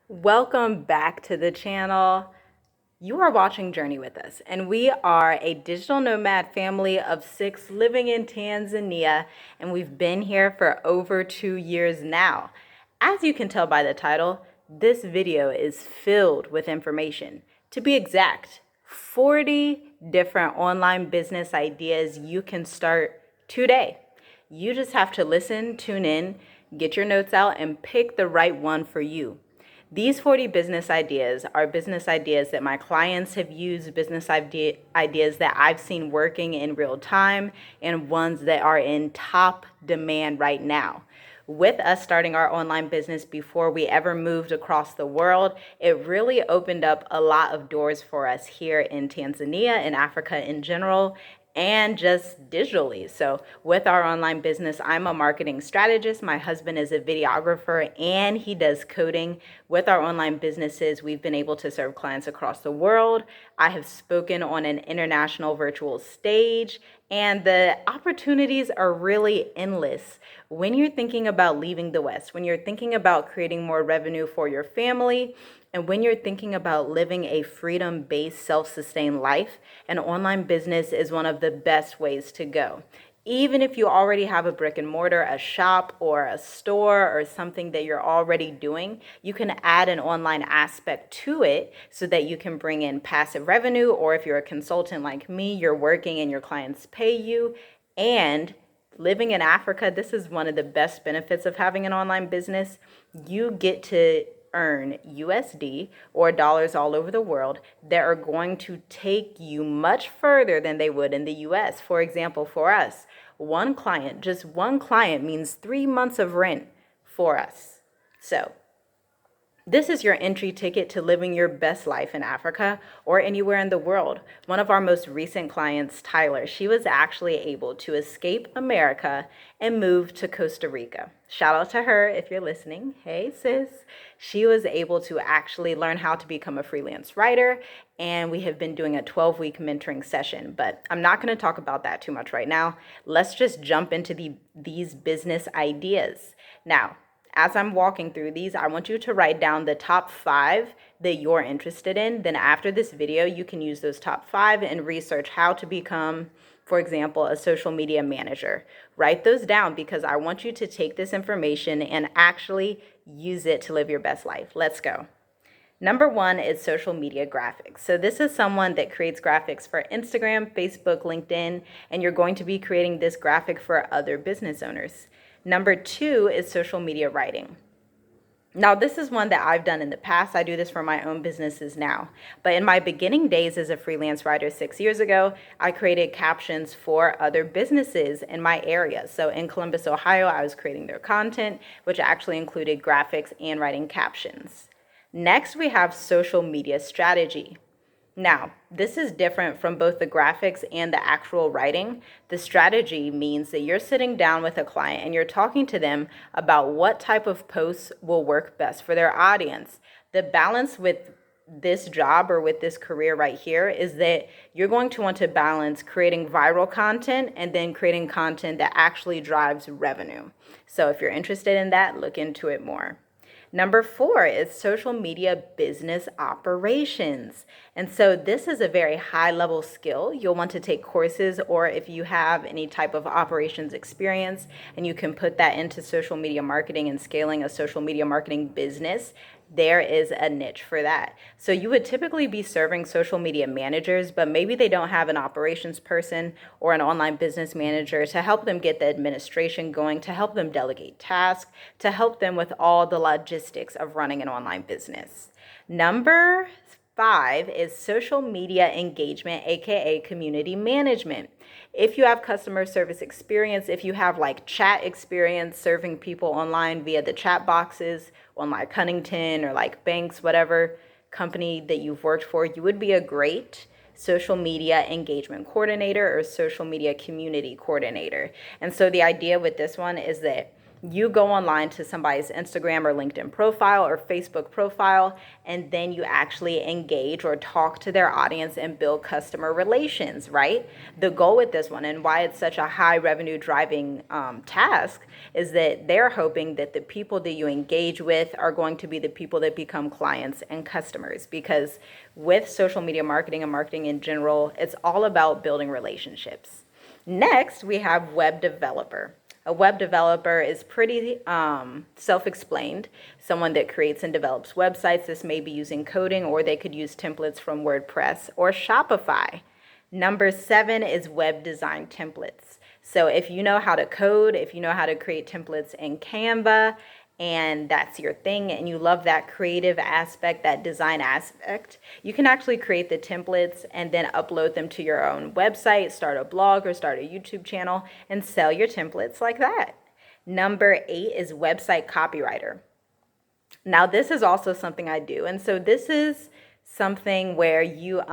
Welcome back to the channel. You are watching Journey with us, and we are a digital nomad family of 6 living in Tanzania, and we've been here for over 2 years now. As you can tell by the title, this video is filled with information. To be exact, 40 different online business ideas you can start today. You just have to listen, tune in, get your notes out, and pick the right one for you. These 40 business ideas are business ideas that my clients have used, ideas that I've seen working in real time, and ones that are in top demand right now. With us starting our online business before we ever moved across the world, it really opened up a lot of doors for us here in Tanzania and Africa in general, and just digitally. So with our online business, I'm a marketing strategist. My husband is a videographer and he does coding. With our online businesses, we've been able to serve clients across the world. I have spoken on an international virtual stage, and the opportunities are really endless. When you're thinking about leaving the West, when you're thinking about creating more revenue for your family, and when you're thinking about living a freedom-based, self-sustained life, an online business is one of the best ways to go. Even if you already have a brick and mortar, a shop or a store or something that you're already doing, you can add an online aspect to it so that you can bring in passive revenue, or if you're a consultant like me, you're working and your clients pay you. And living in Africa, this is one of the best benefits of having an online business. You get to earn USD or dollars all over the world that are going to take you much further than they would in the US. For example, for us, just one client means 3 months of rent for us. So this is your entry ticket to living your best life in Africa or anywhere in the world. One of our most recent clients, Tyler, she was actually able to escape America and move to Costa Rica. Shout out to her if you're listening. Hey, sis. She was able to actually learn how to become a freelance writer, and we have been doing a 12-week mentoring session, but I'm not going to talk about that too much right now. Let's just jump into these business ideas. Now, as I'm walking through these, I want you to write down the top 5 that you're interested in. Then after this video, you can use those top 5 and research how to become, for example, a social media manager. Write those down because I want you to take this information and actually use it to live your best life. Let's go. Number 1 is social media graphics. So this is someone that creates graphics for Instagram, Facebook, LinkedIn, and you're going to be creating this graphic for other business owners. Number 2 is social media writing. Now, this is one that I've done in the past. I do this for my own businesses now. But in my beginning days as a freelance writer 6 years ago, I created captions for other businesses in my area. So in Columbus, Ohio, I was creating their content, which actually included graphics and writing captions. Next, we have social media strategy. Now, this is different from both the graphics and the actual writing. The strategy means that you're sitting down with a client and you're talking to them about what type of posts will work best for their audience. The balance with this job or with this career right here is that you're going to want to balance creating viral content and then creating content that actually drives revenue. So if you're interested in that, look into it more. Number 4 is social media business operations. And so this is a very high level skill. You'll want to take courses, or if you have any type of operations experience and you can put that into social media marketing and scaling a social media marketing business, there is a niche for that. So you would typically be serving social media managers, but maybe they don't have an operations person or an online business manager to help them get the administration going, to help them delegate tasks, to help them with all the logistics of running an online business. Number 5 is social media engagement, aka community management. If you have customer service experience, if you have like chat experience serving people online via the chat boxes on like Huntington or like Banks, whatever company that you've worked for, you would be a great social media engagement coordinator or social media community coordinator. And so the idea with this one is that You go online to somebody's Instagram or LinkedIn profile or Facebook profile, and then you actually engage or talk to their audience and build customer relations, right? The goal with this one and why it's such a high revenue driving task is that they're hoping that the people that you engage with are going to be the people that become clients and customers, because with social media marketing and marketing in general, it's all about building relationships. Next, we have web developer. A web developer is pretty self-explained, someone that creates and develops websites. This may be using coding, or they could use templates from WordPress or Shopify. Number 7 is web design templates. So if you know how to code, if you know how to create templates in Canva, and that's your thing, and you love that creative aspect, that design aspect, you can actually create the templates and then upload them to your own website, start a blog or start a YouTube channel, and sell your templates like that. Number 8 is website copywriter. Now, this is also something I do. And so this is something where you,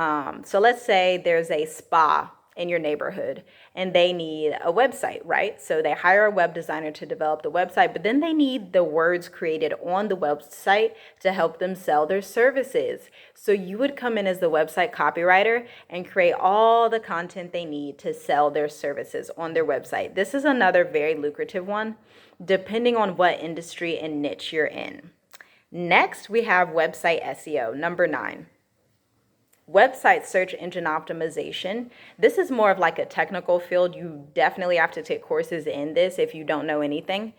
so let's say there's a spa in your neighborhood and they need a website, right? So they hire a web designer to develop the website, but then they need the words created on the website to help them sell their services. So you would come in as the website copywriter and create all the content they need to sell their services on their website. This is another very lucrative one, depending on what industry and niche you're in. Next, we have website SEO, number 9. Website search engine optimization. This is more of like a technical field. You definitely have to take courses in this if you don't know anything.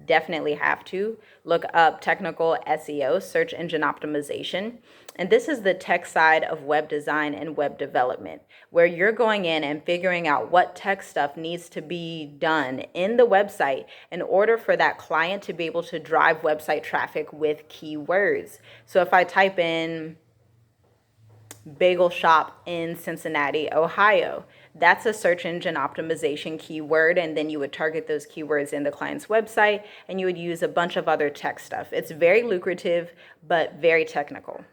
Definitely have to look up technical SEO, search engine optimization. And this is the tech side of web design and web development, where you're going in and figuring out what tech stuff needs to be done in the website in order for that client to be able to drive website traffic with keywords. So if I type in bagel shop in Cincinnati, Ohio, that's a search engine optimization keyword, and then you would target those keywords in the client's website, and you would use a bunch of other tech stuff. It's very lucrative, but very technical.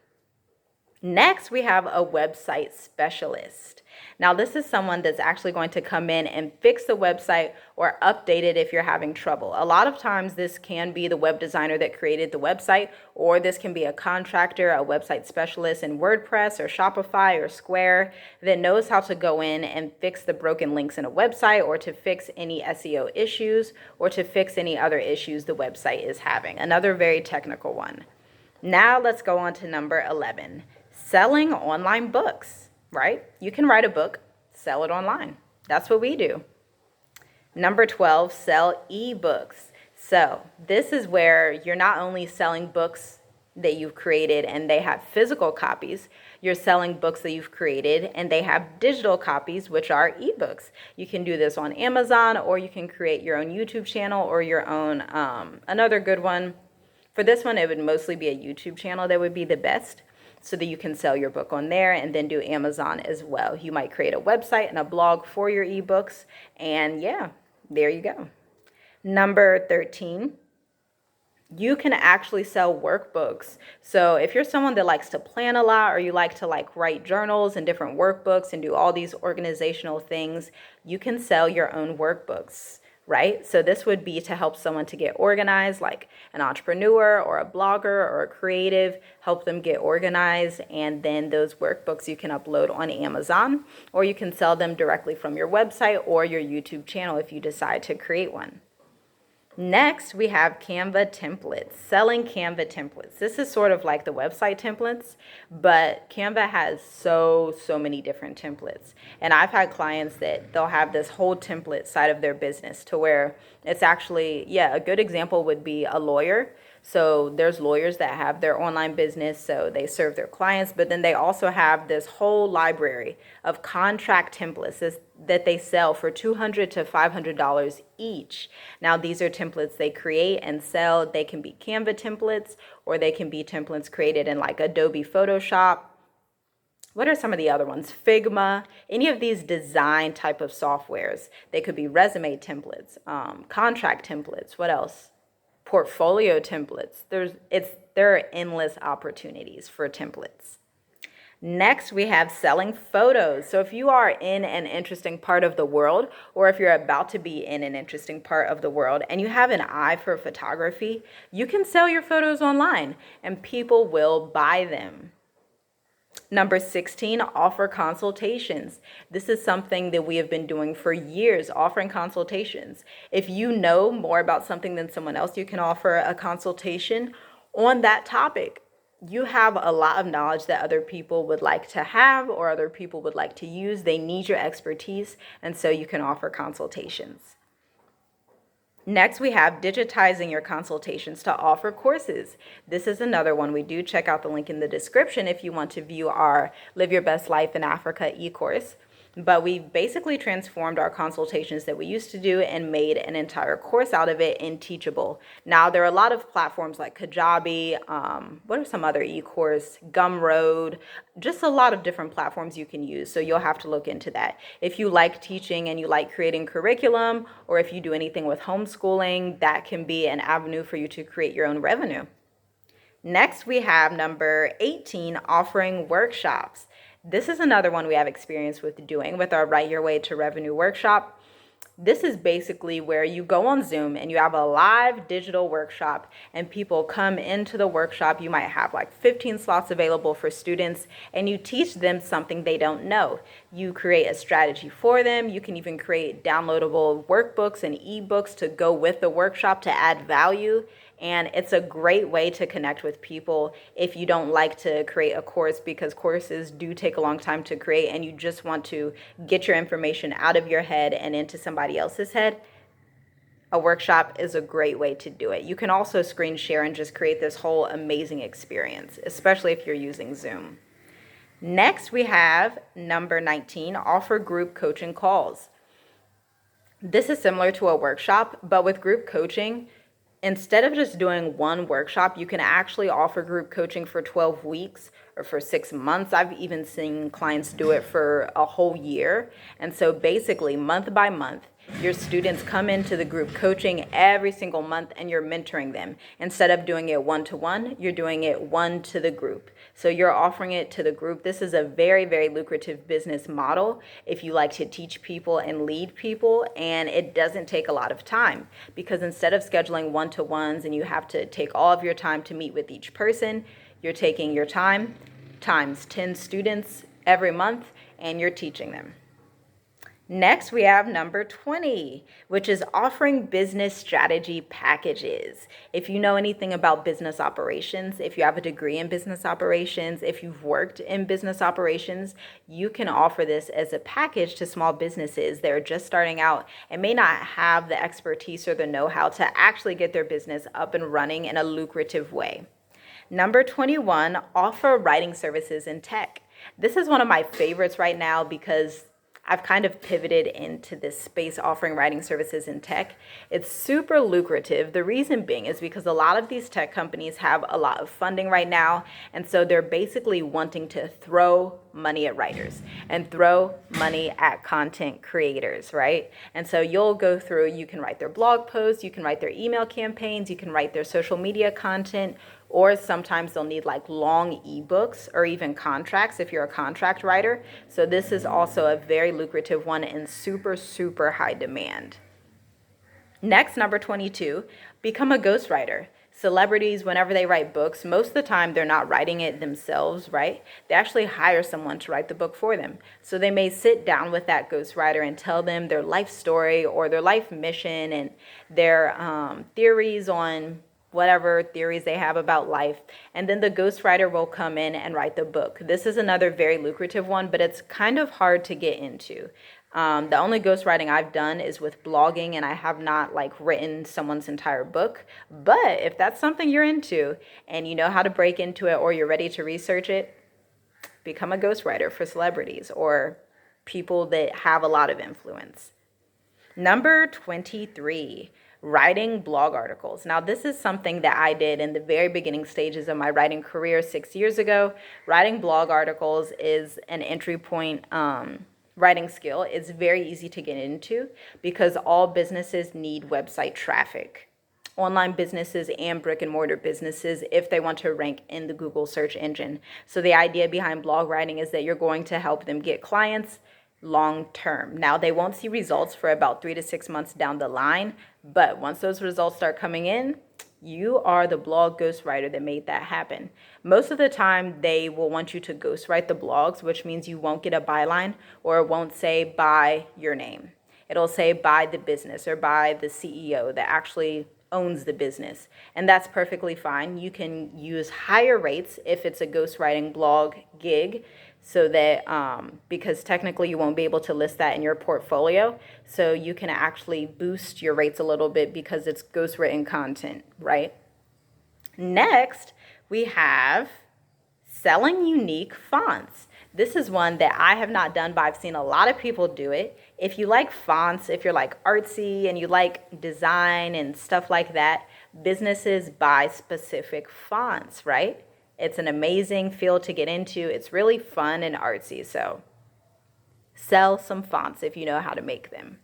Next, we have a website specialist. Now, this is someone that's actually going to come in and fix the website or update it if you're having trouble. A lot of times this can be the web designer that created the website, or this can be a contractor, a website specialist in WordPress or Shopify or Square that knows how to go in and fix the broken links in a website, or to fix any SEO issues, or to fix any other issues the website is having. Another very technical one. Now let's go on to number 11. Selling online books, right? You can write a book, sell it online. That's what we do. Number 12, sell ebooks. So this is where you're not only selling books that you've created and they have physical copies, you're selling books that you've created and they have digital copies, which are ebooks. You can do this on Amazon, or you can create your own YouTube channel or your own, another good one. For this one, it would mostly be a YouTube channel that would be the best, so that you can sell your book on there and then do Amazon as well. You might create a website and a blog for your ebooks, and yeah, there you go. Number 13, you can actually sell workbooks. So if you're someone that likes to plan a lot, or you like to write journals and different workbooks and do all these organizational things, you can sell your own workbooks, right? So this would be to help someone to get organized, like an entrepreneur or a blogger or a creative, help them get organized. And then those workbooks you can upload on Amazon, or you can sell them directly from your website or your YouTube channel if you decide to create one. Next, we have Canva templates, selling Canva templates. This is sort of like the website templates, but Canva has so many different templates. And I've had clients that they'll have this whole template side of their business to where it's actually, a good example would be a lawyer. So there's lawyers that have their online business, so they serve their clients, but then they also have this whole library of contract templates that they sell for $200 to $500 each. Now, these are templates they create and sell. They can be Canva templates, or they can be templates created in like Adobe Photoshop. What are some of the other ones? Figma, any of these design type of softwares. They could be resume templates, contract templates. What else? Portfolio templates. There are endless opportunities for templates. Next, we have selling photos. So if you are in an interesting part of the world, or if you're about to be in an interesting part of the world and you have an eye for photography, you can sell your photos online and people will buy them. Number 16, offer consultations. This is something that we have been doing for years, offering consultations. If you know more about something than someone else, you can offer a consultation on that topic. You have a lot of knowledge that other people would like to have or other people would like to use. They need your expertise, and so you can offer consultations. Next, we have digitizing your consultations to offer courses. This is another one we do. Check out the link in the description if you want to view our Live Your Best Life in Africa e-course. But we basically transformed our consultations that we used to do and made an entire course out of it in Teachable. Now, there are a lot of platforms like Kajabi, what are some other e-course, Gumroad, just a lot of different platforms you can use. So you'll have to look into that. If you like teaching and you like creating curriculum, or if you do anything with homeschooling, that can be an avenue for you to create your own revenue. Next, we have number 18, offering workshops. This is another one we have experience with doing with our Write Your Way to Revenue workshop. This is basically where you go on Zoom and you have a live digital workshop and people come into the workshop. You might have like 15 slots available for students and you teach them something they don't know. You create a strategy for them. You can even create downloadable workbooks and ebooks to go with the workshop to add value. And it's a great way to connect with people if you don't like to create a course, because courses do take a long time to create and you just want to get your information out of your head and into somebody else's head. A workshop is a great way to do it. You can also screen share and just create this whole amazing experience, especially if you're using Zoom. Next, we have number 19, offer group coaching calls. This is similar to a workshop, but with group coaching, instead of just doing one workshop, you can actually offer group coaching for 12 weeks or for 6 months. I've even seen clients do it for a whole year. And so basically, month by month, your students come into the group coaching every single month and you're mentoring them. Instead of doing it one-to-one, you're doing it one to the group. So you're offering it to the group. This is a very, very lucrative business model if you like to teach people and lead people, and it doesn't take a lot of time, because instead of scheduling one-to-ones and you have to take all of your time to meet with each person, you're taking your time times 10 students every month and you're teaching them. Next, we have number 20, which is offering business strategy packages. If you know anything about business operations, if you have a degree in business operations, if you've worked in business operations, you can offer this as a package to small businesses that are just starting out and may not have the expertise or the know-how to actually get their business up and running in a lucrative way. Number 21, offer writing services in tech. This is one of my favorites right now because I've kind of pivoted into this space offering writing services in tech. It's super lucrative. The reason being is because a lot of these tech companies have a lot of funding right now. And so they're basically wanting to throw money at writers and throw money at content creators, right? And so you'll go through, you can write their blog posts, you can write their email campaigns, you can write their social media content, or sometimes they'll need like long ebooks or even contracts if you're a contract writer. So this is also a very lucrative one and super, super high demand. Next, number 22, become a ghostwriter. Celebrities, whenever they write books, most of the time they're not writing it themselves, right? They actually hire someone to write the book for them. So they may sit down with that ghostwriter and tell them their life story or their life mission and their theories on whatever theories they have about life. And then the ghostwriter will come in and write the book. This is another very lucrative one, but it's kind of hard to get into. The only ghostwriting I've done is with blogging, and I have not like written someone's entire book. But if that's something you're into and you know how to break into it or you're ready to research it, become a ghostwriter for celebrities or people that have a lot of influence. Number 23, writing blog articles. Now, this is something that I did in the very beginning stages of my writing career 6 years ago. Writing blog articles is an entry point writing skill. It's very easy to get into because all businesses need website traffic. online businesses and brick and mortar businesses if they want to rank in the Google search engine. So the idea behind blog writing is that you're going to help them get clients long term. Now, they won't see results for about 3 to 6 months down the line, but once those results start coming in, you are the blog ghostwriter that made that happen. Most of the time, they will want you to ghostwrite the blogs, which means you won't get a byline or it won't say by your name. It'll say by the business or by the CEO that actually owns the business. And that's perfectly fine. You can use higher rates if it's a ghostwriting blog gig, so that because technically you won't be able to list that in your portfolio. So you can actually boost your rates a little bit because it's ghostwritten content, right? Next, we have selling unique fonts. This is one that I have not done, but I've seen a lot of people do it. If you like fonts, if you're like artsy and you like design and stuff like that, businesses buy specific fonts, right? It's an amazing field to get into. It's really fun and artsy. So sell some fonts if you know how to make them.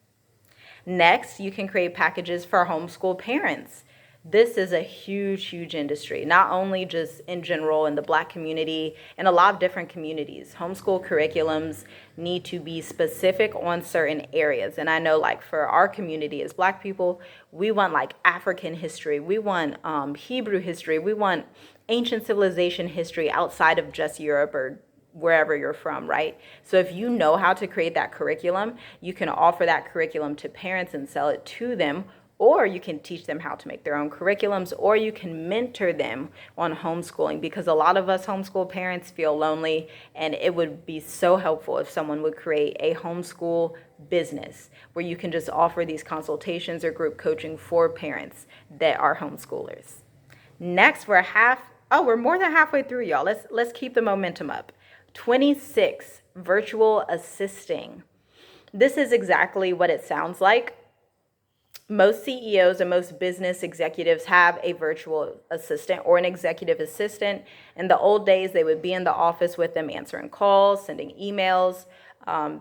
Next, you can create packages for homeschool parents. This is a huge, huge industry, not only just in general in the Black community, in a lot of different communities. Homeschool curriculums need to be specific on certain areas. And I know, like, for our community as Black people, we want like African history, we want Hebrew history, we want ancient civilization history outside of just Europe or wherever you're from, right? So if you know how to create that curriculum, you can offer that curriculum to parents and sell it to them, or you can teach them how to make their own curriculums, or you can mentor them on homeschooling, because a lot of us homeschool parents feel lonely, and it would be so helpful if someone would create a homeschool business where you can just offer these consultations or group coaching for parents that are homeschoolers. Next, we're more than halfway through, y'all. Let's keep the momentum up. 26, virtual assisting. This is exactly what it sounds like. Most CEOs and most business executives have a virtual assistant or an executive assistant. In the old days, they would be in the office with them answering calls, sending emails,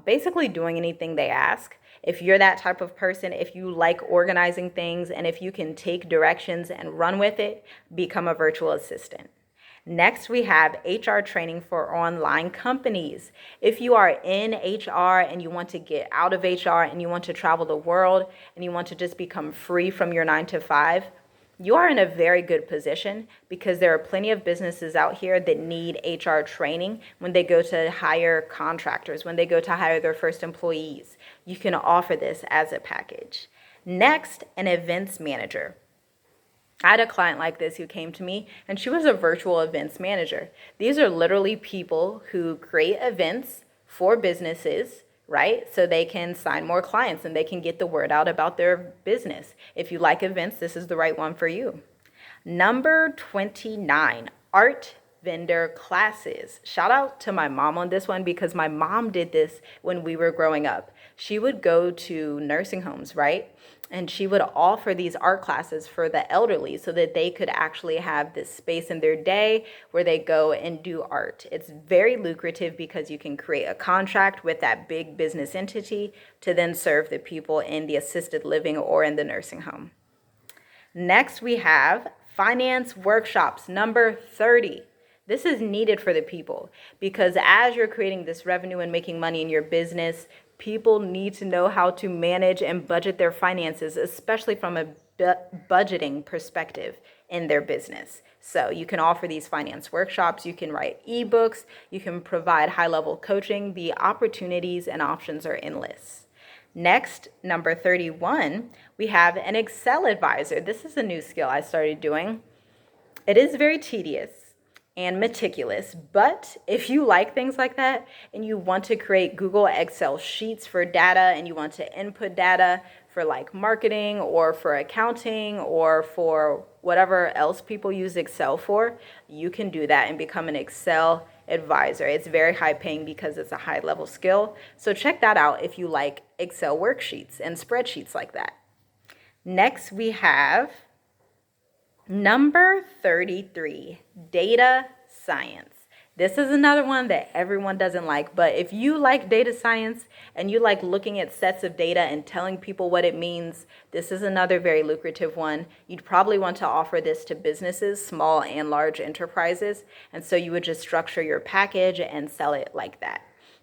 basically doing anything they ask. If you're that type of person, if you like organizing things, and if you can take directions and run with it, become a virtual assistant. Next, we have HR training for online companies. If you are in HR and you want to get out of HR and you want to travel the world and you want to just become free from your 9 to 5, you are in a very good position, because there are plenty of businesses out here that need HR training when they go to hire contractors, when they go to hire their first employees. You can offer this as a package. Next, an events manager. I had a client like this who came to me, and she was a virtual events manager. These are literally people who create events for businesses, right? So they can sign more clients and they can get the word out about their business. If you like events, this is the right one for you. Number 29, art vendor classes. Shout out to my mom on this one, because my mom did this when we were growing up. She would go to nursing homes, right? And she would offer these art classes for the elderly so that they could actually have this space in their day where they go and do art. It's very lucrative because you can create a contract with that big business entity to then serve the people in the assisted living or in the nursing home. Next, we have finance workshops, number 30. This is needed for the people, because as you're creating this revenue and making money in your business, people need to know how to manage and budget their finances, especially from a budgeting perspective in their business. So you can offer these finance workshops, you can write ebooks, you can provide high-level coaching. The opportunities and options are endless. Next, number 31, we have an Excel advisor. This is a new skill I started doing. It is very tedious and meticulous, but if you like things like that and you want to create Google Excel sheets for data and you want to input data for like marketing or for accounting or for whatever else people use Excel for, you can do that and become an Excel advisor. It's very high paying because it's a high level skill. So check that out if you like Excel worksheets and spreadsheets like that. Next, we have number 33, data science. This is another one that everyone doesn't like, but if you like data science and you like looking at sets of data and telling people what it means, this is another very lucrative one. You'd probably want to offer this to businesses, small and large enterprises, and so you would just structure your package and sell it like that.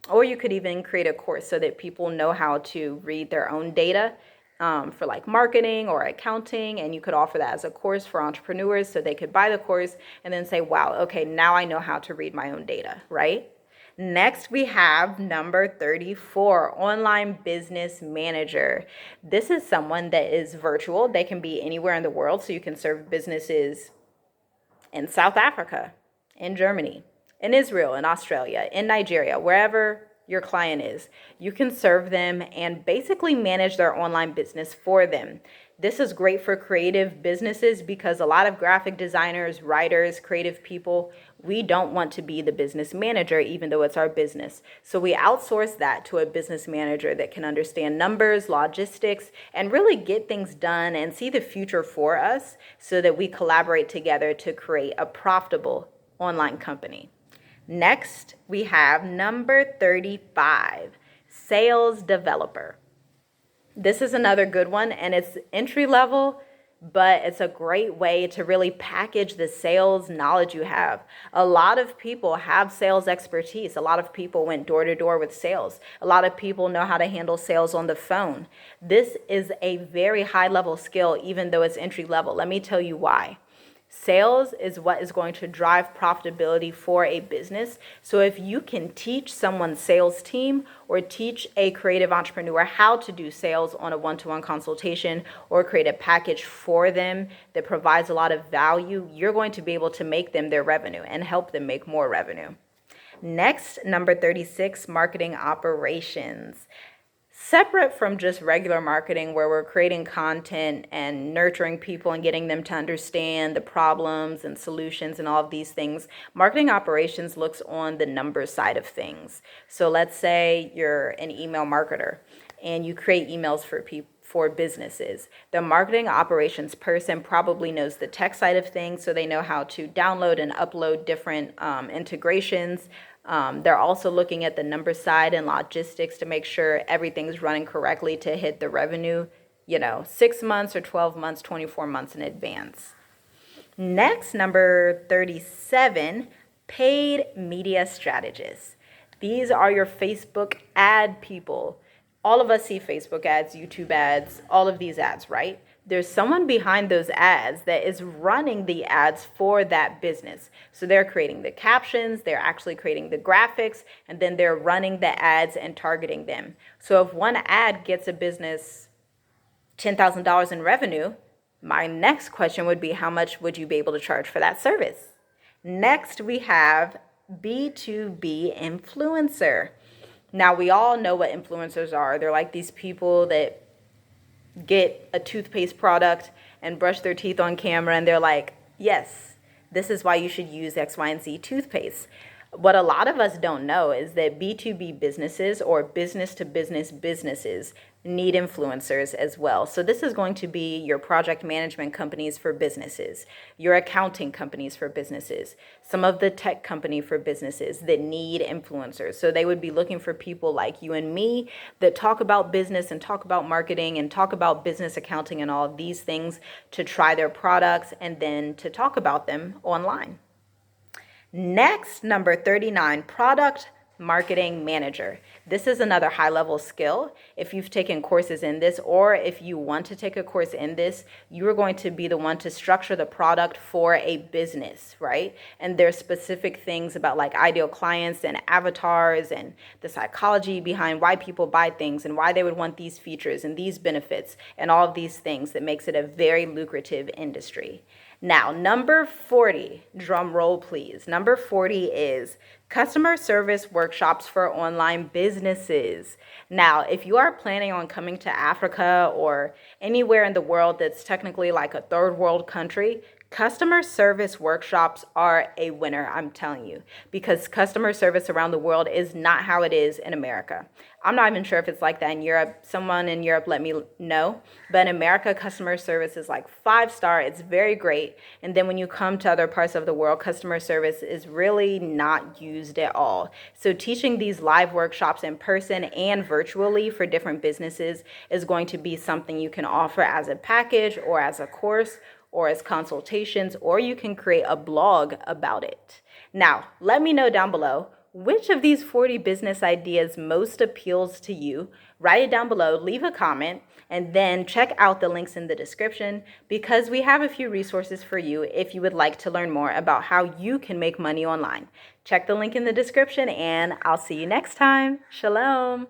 Or you could even create a course so that people know how to read their own data for like marketing or accounting, and you could offer that as a course for entrepreneurs so they could buy the course and then say, wow, okay, now I know how to read my own data, right? Next, we have number 34, online business manager. This is someone that is virtual. They can be anywhere in the world, so you can serve businesses in South Africa, in Germany, in Israel, in Australia, in Nigeria, wherever your client is. You can serve them and basically manage their online business for them. This is great for creative businesses because a lot of graphic designers, writers, creative people, we don't want to be the business manager, even though it's our business. So we outsource that to a business manager that can understand numbers, logistics, and really get things done and see the future for us so that we collaborate together to create a profitable online company. Next, we have number 35, sales developer. This is another good one, and it's entry level, but it's a great way to really package the sales knowledge you have. A lot of people have sales expertise. A lot of people went door to door with sales. A lot of people know how to handle sales on the phone. This is a very high level skill, even though it's entry level. Let me tell you why. Sales is what is going to drive profitability for a business. So if you can teach someone's sales team or teach a creative entrepreneur how to do sales on a one-to-one consultation or create a package for them that provides a lot of value, you're going to be able to make them their revenue and help them make more revenue. Next, number 36, marketing operations. Separate from just regular marketing where we're creating content and nurturing people and getting them to understand the problems and solutions and all of these things, marketing operations looks on the numbers side of things. So let's say you're an email marketer and you create emails for businesses. The marketing operations person probably knows the tech side of things, so they know how to download and upload different integrations. They're also looking at the number side and logistics to make sure everything's running correctly to hit the revenue, 6 months or 12 months, 24 months in advance. Next, number 37, paid media strategists. These are your Facebook ad people. All of us see Facebook ads, YouTube ads, all of these ads, right? There's someone behind those ads that is running the ads for that business. So they're creating the captions, they're actually creating the graphics, and then they're running the ads and targeting them. So if one ad gets a business $10,000 in revenue, my next question would be, how much would you be able to charge for that service? Next, we have B2B influencer. Now, we all know what influencers are. They're like these people that get a toothpaste product and brush their teeth on camera, and they're like, yes, this is why you should use X, Y, and Z toothpaste. What a lot of us don't know is that B2B businesses or business to business businesses need influencers as well. So this is going to be your project management companies for businesses, your accounting companies for businesses, some of the tech company for businesses that need influencers. So they would be looking for people like you and me that talk about business and talk about marketing and talk about business accounting and all of these things to try their products and then to talk about them online. Next, number 39, product marketing manager. This is another high-level skill. If you've taken courses in this, or if you want to take a course in this, you are going to be the one to structure the product for a business, right? And there's specific things about like ideal clients and avatars and the psychology behind why people buy things and why they would want these features and these benefits and all of these things that makes it a very lucrative industry. Now, number 40, drum roll please. Number 40 is customer service workshops for online businesses. Now, if you are planning on coming to Africa or anywhere in the world that's technically like a third world country, Customer service workshops are a winner, I'm telling you, because customer service around the world is not how it is in America. I'm not even sure if it's like that in Europe. Someone in Europe let me know. But in America, customer service is like 5-star. It's very great. And then when you come to other parts of the world, customer service is really not used at all. So teaching these live workshops in person and virtually for different businesses is going to be something you can offer as a package or as a course or as consultations, or you can create a blog about it. Now, let me know down below which of these 40 business ideas most appeals to you. Write it down below, leave a comment, and then check out the links in the description because we have a few resources for you if you would like to learn more about how you can make money online. Check the link in the description and I'll see you next time. Shalom.